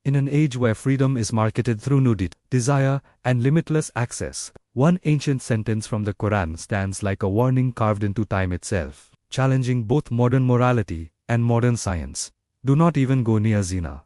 In an age where freedom is marketed through nudity, desire, and limitless access, one ancient sentence from the Qur'an stands like a warning carved into time itself, challenging both modern morality and modern science. Do not even go near zina.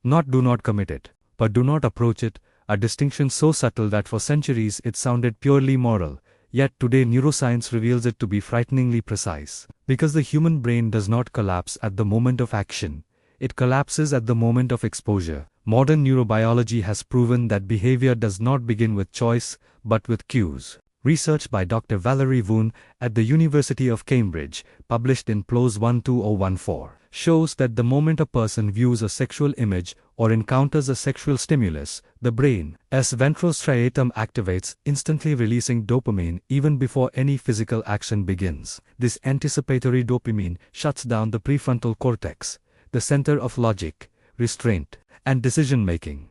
Do not commit it, but do not approach it, a distinction so subtle that for centuries it sounded purely moral, yet today neuroscience reveals it to be frighteningly precise. Because the human brain does not collapse at the moment of action, it collapses at the moment of exposure. Modern neurobiology has proven that behavior does not begin with choice, but with cues. Research by Dr. Valerie Voon at the University of Cambridge, published in PLOS ONE 2014, shows that the moment a person views a sexual image or encounters a sexual stimulus, the brain's ventral striatum activates, instantly releasing dopamine even before any physical action begins. This anticipatory dopamine shuts down the prefrontal cortex, the center of logic, restraint, and decision-making,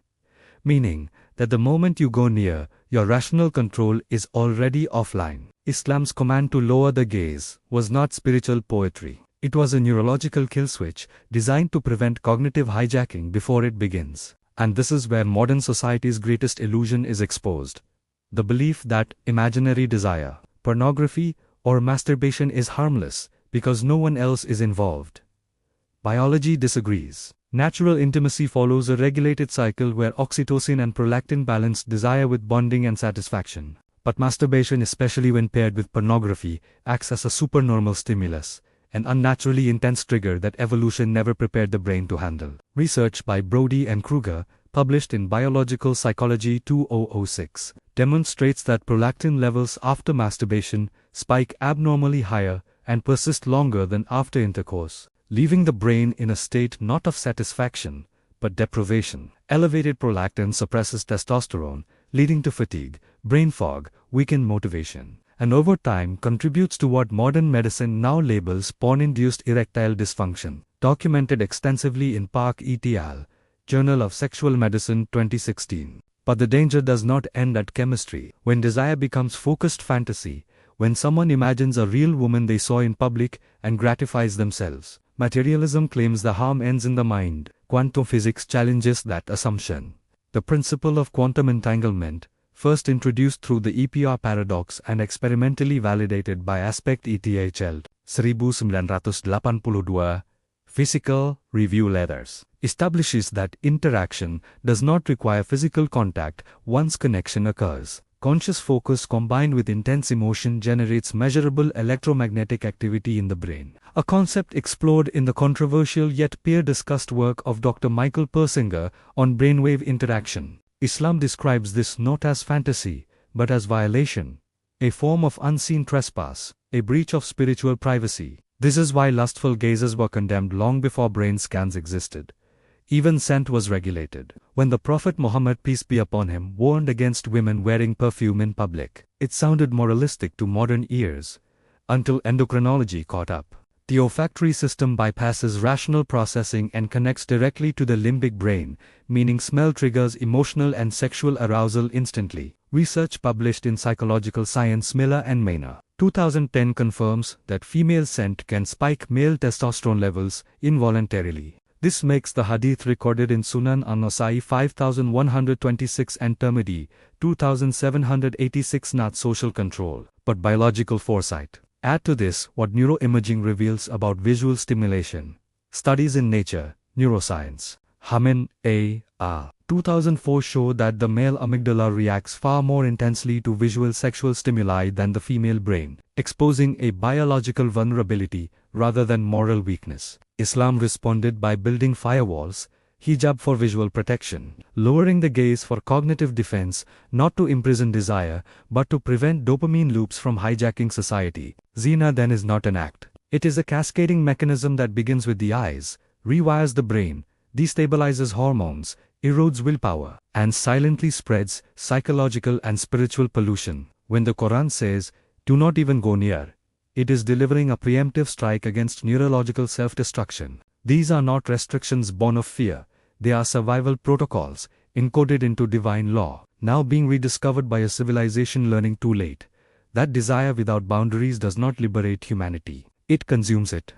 meaning that the moment you go near, your rational control is already offline. Islam's command to lower the gaze was not spiritual poetry. It was a neurological kill switch designed to prevent cognitive hijacking before it begins. And this is where modern society's greatest illusion is exposed. The belief that imaginary desire, pornography, or masturbation is harmless because no one else is involved. Biology disagrees. Natural intimacy follows a regulated cycle where oxytocin and prolactin balance desire with bonding and satisfaction. But masturbation, especially when paired with pornography, acts as a supernormal stimulus, an unnaturally intense trigger that evolution never prepared the brain to handle. Research by Brody and Krüger, published in Biological Psychology 2006, demonstrates that prolactin levels after masturbation spike abnormally higher and persist longer than after intercourse, leaving the brain in a state not of satisfaction, but deprivation. Elevated prolactin suppresses testosterone, leading to fatigue, brain fog, weakened motivation, and over time contributes to what modern medicine now labels porn-induced erectile dysfunction, documented extensively in Park et al., Journal of Sexual Medicine 2016. But the danger does not end at chemistry. When desire becomes focused fantasy, when someone imagines a real woman they saw in public and gratifies themselves, materialism claims the harm ends in the mind. Quantum physics challenges that assumption. The principle of quantum entanglement, first introduced through the EPR paradox and experimentally validated by Aspect ETHL 1982, Physical Review Letters, establishes that interaction does not require physical contact once connection occurs. Conscious focus combined with intense emotion generates measurable electromagnetic activity in the brain, a concept explored in the controversial yet peer-discussed work of Dr. Michael Persinger on brainwave interaction. Islam describes this not as fantasy, but as violation, a form of unseen trespass, a breach of spiritual privacy. This is why lustful gazes were condemned long before brain scans existed. Even scent was regulated. When the Prophet Muhammad, peace be upon him, warned against women wearing perfume in public, it sounded moralistic to modern ears, until endocrinology caught up. The olfactory system bypasses rational processing and connects directly to the limbic brain, meaning smell triggers emotional and sexual arousal instantly. Research published in Psychological Science Miller and Maynard, 2010 confirms that female scent can spike male testosterone levels involuntarily. This makes the hadith recorded in Sunan an-Nasa'i 5126 and Tirmidhi 2786 not social control, but biological foresight. Add to this what neuroimaging reveals about visual stimulation. Studies in Nature, Neuroscience, Hamin A. 2004 show that the male amygdala reacts far more intensely to visual sexual stimuli than the female brain, exposing a biological vulnerability rather than moral weakness. Islam responded by building firewalls, hijab for visual protection, lowering the gaze for cognitive defense, not to imprison desire, but to prevent dopamine loops from hijacking society. Zina then is not an act. It is a cascading mechanism that begins with the eyes, rewires the brain, destabilizes hormones, erodes willpower, and silently spreads psychological and spiritual pollution. When the Quran says, "Do not even go near," it is delivering a preemptive strike against neurological self-destruction. These are not restrictions born of fear, they are survival protocols, encoded into divine law, now being rediscovered by a civilization learning too late, that desire without boundaries does not liberate humanity, it consumes it.